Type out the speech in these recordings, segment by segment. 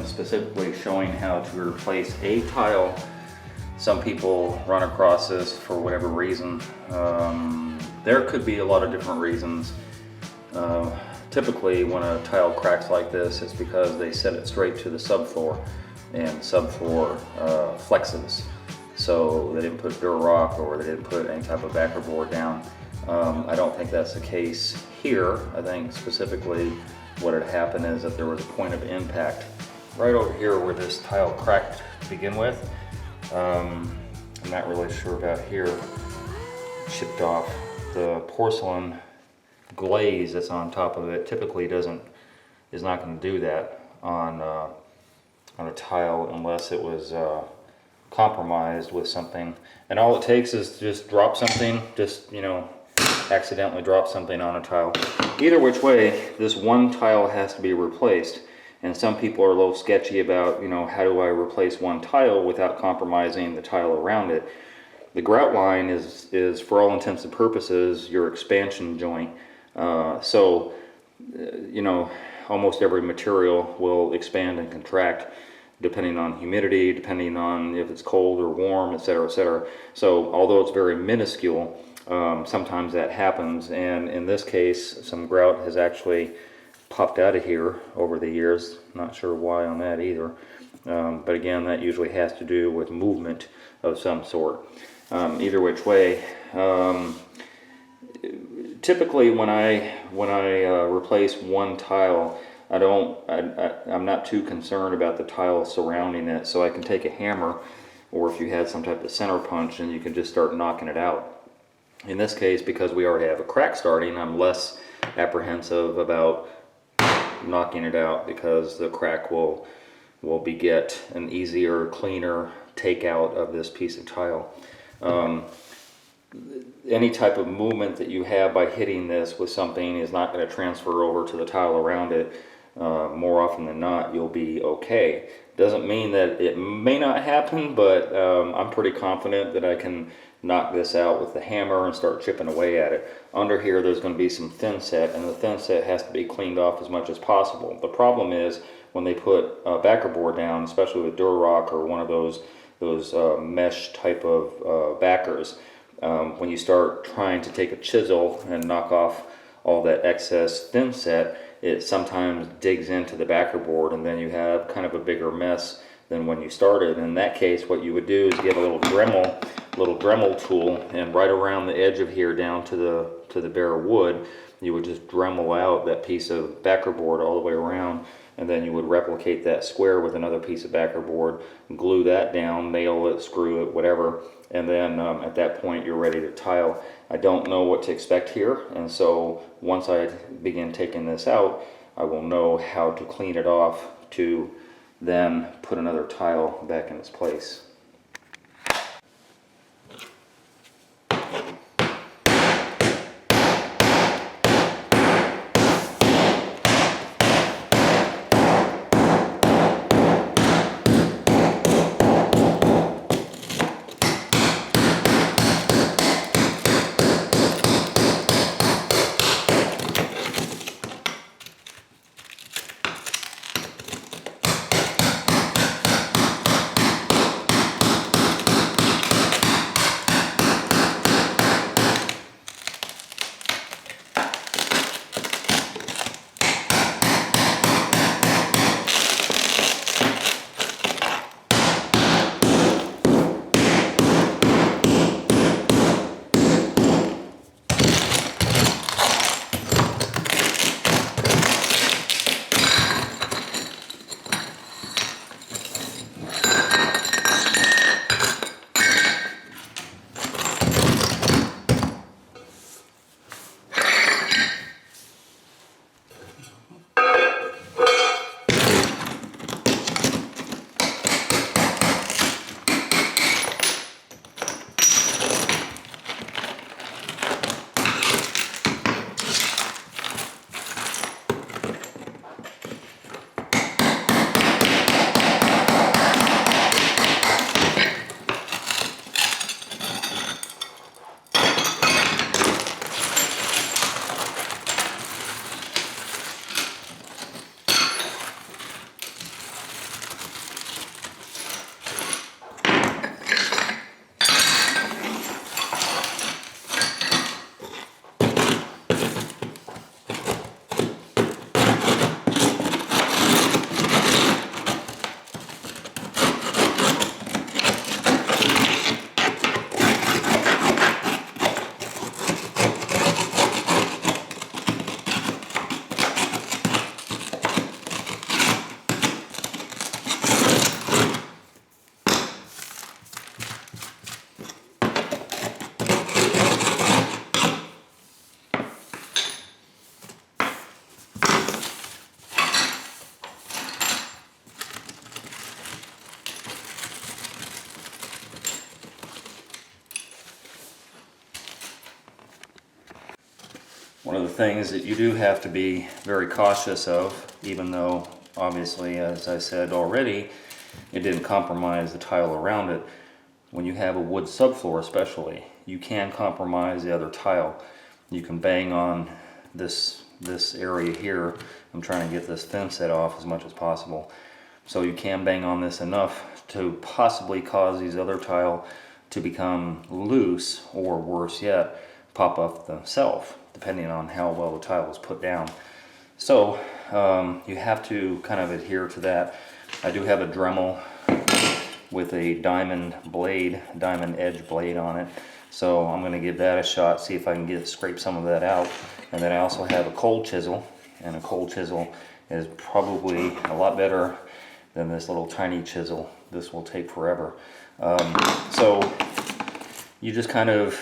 am specifically showing how to replace a tile. Some people run across this for whatever reason. There could be a lot of different reasons. Typically when a tile cracks like this, it's because they set it straight to the subfloor, and subfloor flexes. So they didn't put Durarock, or they didn't put any type of backer board down. I don't think that's the case here. I think specifically what had happened is that there was a point of impact right over here where this tile cracked to begin with. I'm not really sure about here. Chipped off. The porcelain glaze that's on top of it typically is not going to do that on a tile unless it was compromised with something. And all it takes is to just drop something, accidentally drop something on a tile. Either which way, this one tile has to be replaced. And some people are a little sketchy about, how do I replace one tile without compromising the tile around it. The grout line is for all intents and purposes, your expansion joint. So, almost every material will expand and contract depending on humidity, depending on if it's cold or warm, etc., etc. So, although it's very minuscule, sometimes that happens. And in this case, some grout has actually popped out of here over the years. Not sure why on that either. But again, that usually has to do with movement of some sort. Either which way, typically when I replace one tile, I'm not too concerned about the tile surrounding it, so I can take a hammer, or if you had some type of center punch, and you can just start knocking it out. In this case, because we already have a crack starting, I'm less apprehensive about knocking it out, because the crack will beget an easier, cleaner takeout of this piece of tile. Any type of movement that you have by hitting this with something is not going to transfer over to the tile around it. More often than not, you'll be okay. Doesn't mean that it may not happen, but I'm pretty confident that I can knock this out with the hammer and start chipping away at it. Under here, there's going to be some thinset, and the thinset has to be cleaned off as much as possible. The problem is when they put a backer board down, especially with Durarock or one of those mesh type of backers, when you start trying to take a chisel and knock off all that excess thinset, it sometimes digs into the backer board, and then you have kind of a bigger mess than when you started. In that case, what you would do is get a little Dremel tool, and right around the edge of here down to the bare wood, you would just Dremel out that piece of backer board all the way around, and then you would replicate that square with another piece of backer board, glue that down, nail it, screw it, whatever, and then at that point you're ready to tile. I don't know what to expect here, and so once I begin taking this out, I will know how to clean it off to then put another tile back in its place. One of the things that you do have to be very cautious of, even though obviously, as I said already, it didn't compromise the tile around it. When you have a wood subfloor especially, you can compromise the other tile. You can bang on this area here. I'm trying to get this thinset off as much as possible. So you can bang on this enough to possibly cause these other tile to become loose, or worse yet, pop up themselves, depending on how well the tile is put down. So you have to kind of adhere to that. I do have a Dremel with a diamond edge blade on it. So I'm going to give that a shot, see if I can scrape some of that out. And then I also have a cold chisel, and a cold chisel is probably a lot better than this little tiny chisel. This will take forever. So you just kind of,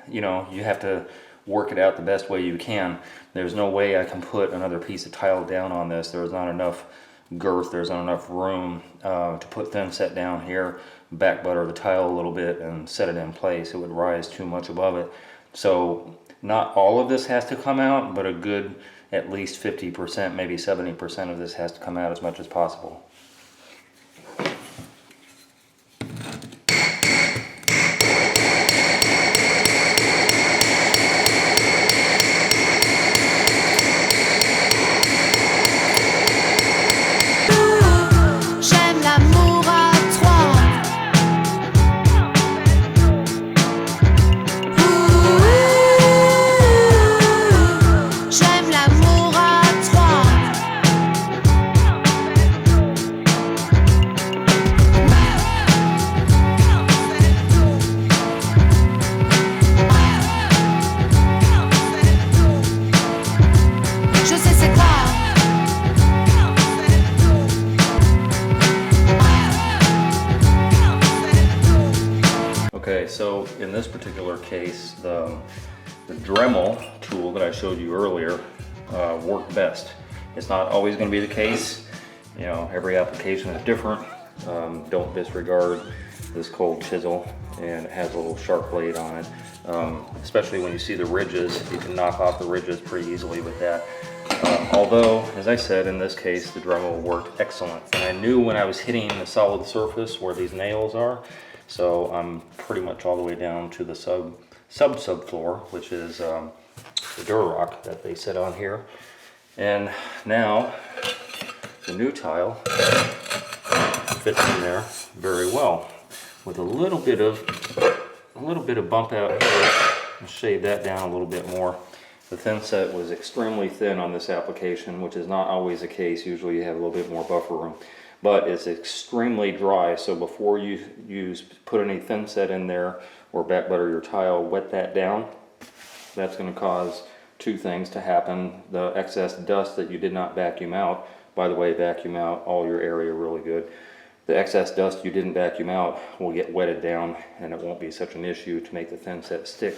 you know, you have to work it out the best way you can. There's no way I can put another piece of tile down on this. There's not enough girth, there's not enough room to put thinset down here, back butter the tile a little bit and set it in place. It would rise too much above it. So not all of this has to come out, but a good at least 50%, maybe 70% of this has to come out as much as possible. Okay, so in this particular case, the Dremel tool that I showed you earlier worked best. It's not always going to be the case. You know, every application is different. Don't disregard this cold chisel, and it has a little sharp blade on it. Especially when you see the ridges, you can knock off the ridges pretty easily with that. Although, as I said, in this case, the Dremel worked excellent. And I knew when I was hitting the solid surface where these nails are, so I'm pretty much all the way down to the subfloor, which is the Durock that they set on here. And now the new tile fits in there very well with a little bit of bump out here. I'll shave that down a little bit more. The thinset was extremely thin on this application, which is not always the case. Usually you have a little bit more buffer room. But it's extremely dry, so before you put any thinset in there or back butter your tile, wet that down. That's going to cause two things to happen. The excess dust that you did not vacuum out, by the way, vacuum out all your area really good. The excess dust you didn't vacuum out will get wetted down, and it won't be such an issue to make the thinset stick.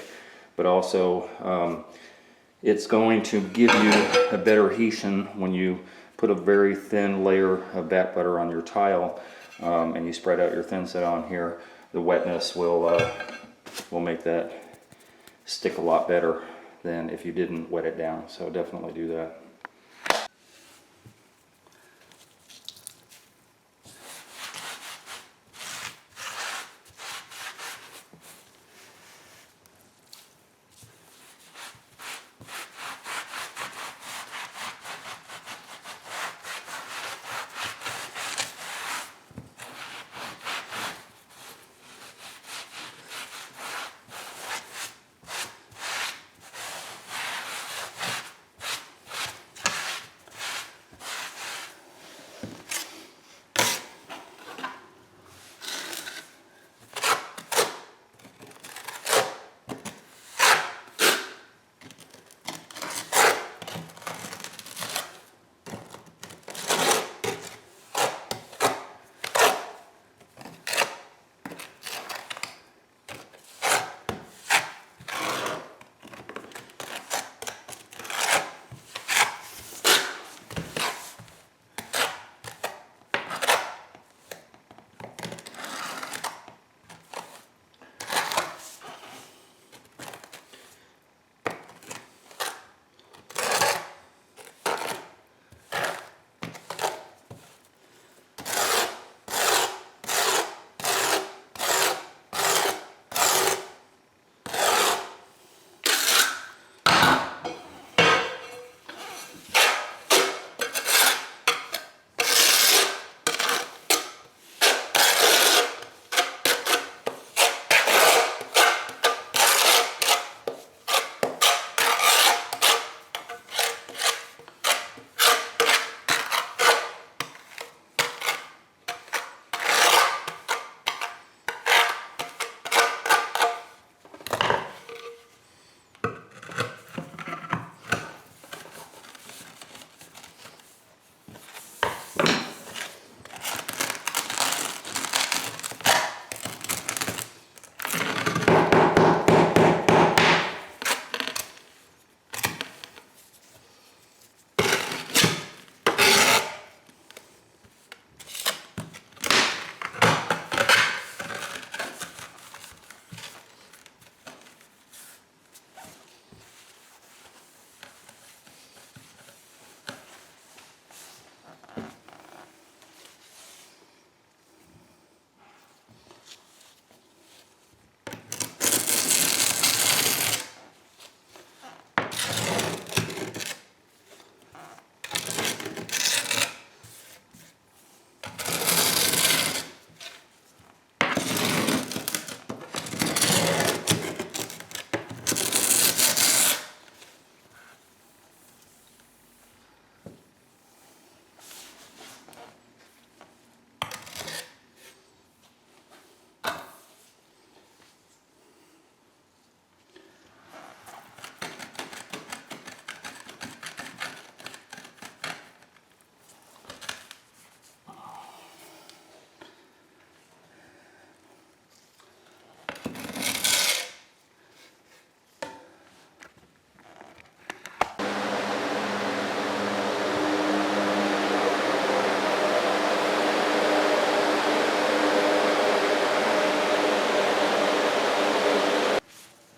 But also, it's going to give you a better adhesion when you put a very thin layer of back butter on your tile, and you spread out your thinset on here. The wetness will make that stick a lot better than if you didn't wet it down. So definitely do that.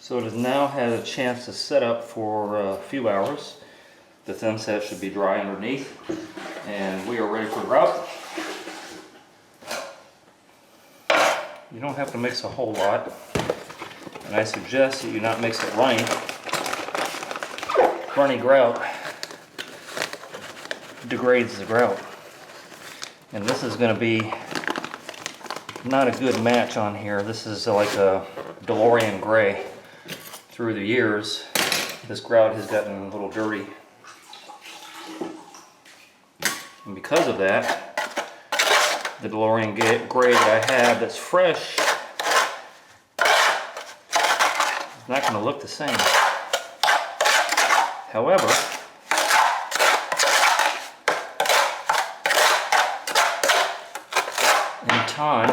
So it has now had a chance to set up for a few hours. The thinset should be dry underneath, and we are ready for grout. You don't have to mix a whole lot, and I suggest that you not mix it runny. Runny grout degrades the grout, and this is going to be not a good match on here. This is like a DeLorean gray. Through the years, this grout has gotten a little dirty, and because of that, the DeLorean gray that I have that's fresh is not going to look the same. However, in time,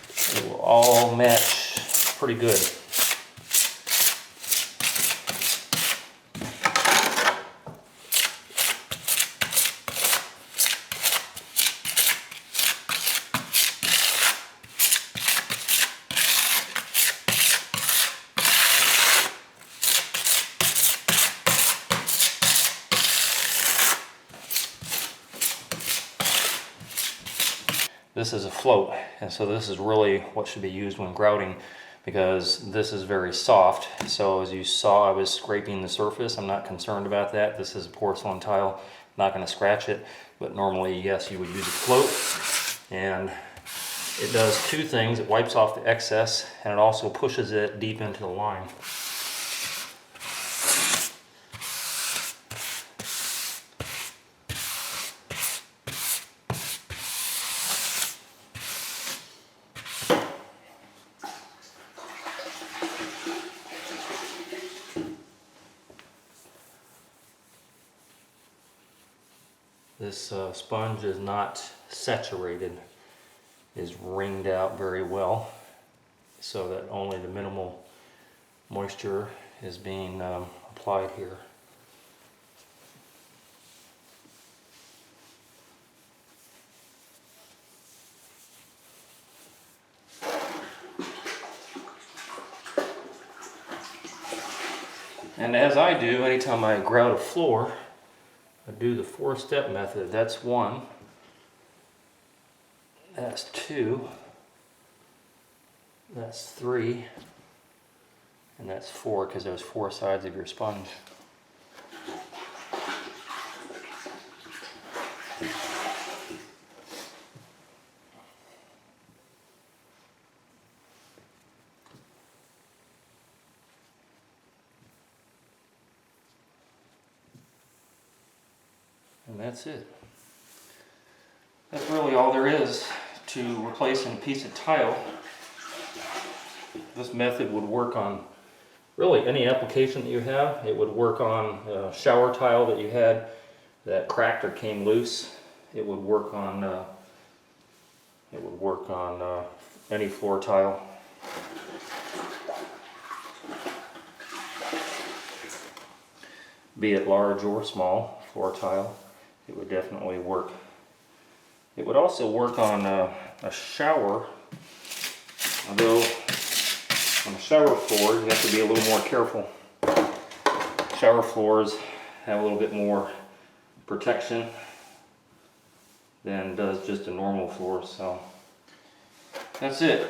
it will all match pretty good. This is a float, and so this is really what should be used when grouting, because this is very soft. So as you saw, I was scraping the surface. I'm not concerned about that. This is a porcelain tile, not going to scratch it, but normally, yes, you would use a float, and it does two things. It wipes off the excess, and it also pushes it deep into the line. This sponge is not saturated, is wringed out very well, so that only the minimal moisture is being applied here. And as I do, anytime I grout a floor, I do the 4-step method. That's 1, that's 2, that's 3, and that's 4, because there's 4 sides of your sponge. And that's it. That's really all there is to replacing a piece of tile. This method would work on really any application that you have. It would work on a shower tile that you had that cracked or came loose. It would work on any floor tile. Be it large or small floor tile, it would definitely work. It would also work on a shower, although on a shower floor you have to be a little more careful. Shower floors have a little bit more protection than does just a normal floor. So that's it.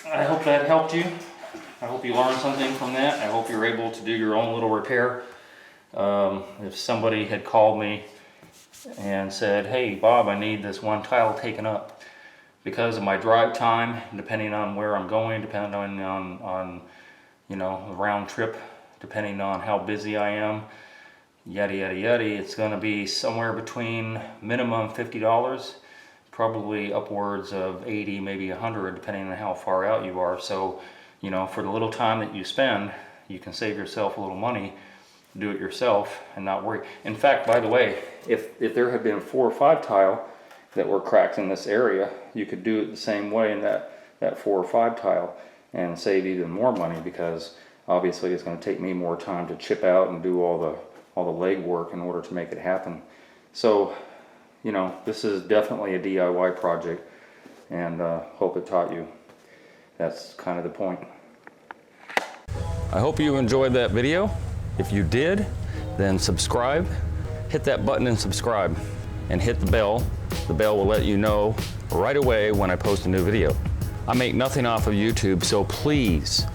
I hope that helped you. I hope you learned something from that. I hope you're able to do your own little repair. If somebody had called me and said, hey Bob, I need this one tile taken up because of my drive time, depending on where I'm going, depending on you know, the round trip, depending on how busy I am, yada yada yada, it's going to be somewhere between minimum $50, probably upwards of 80, maybe 100, depending on how far out you are. So, you know, for the little time that you spend, you can save yourself a little money. Do it yourself and not worry. In fact, by the way, if there had been 4 or 5 tile that were cracked in this area, you could do it the same way in that 4 or 5 tile and save even more money, because obviously it's going to take me more time to chip out and do all the leg work in order to make it happen. So, you know, this is definitely a DIY project, and hope it taught you. That's kind of the point. I hope you enjoyed that video. If you did, then subscribe. Hit that button and subscribe, and hit the bell. The bell will let you know right away when I post a new video. I make nothing off of YouTube, so please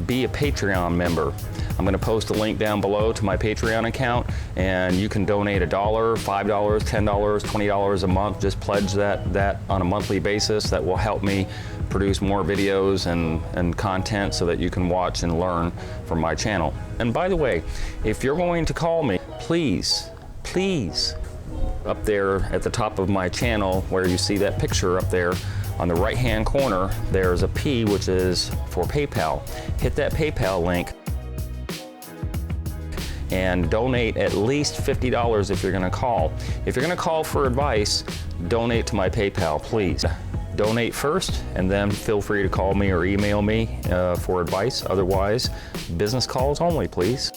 be a Patreon member. I'm going to post a link down below to my Patreon account, and you can donate $1, $5, $10, $20 a month. Just pledge that on a monthly basis. That will help me produce more videos and content so that you can watch and learn from my channel. And by the way, if you're going to call me, please, up there at the top of my channel where you see that picture up there, on the right hand corner, there's a P, which is for PayPal. Hit that PayPal link and donate at least $50 if you're gonna call. If you're gonna call for advice, donate to my PayPal, please. Donate first, and then feel free to call me or email me for advice. Otherwise, business calls only, please.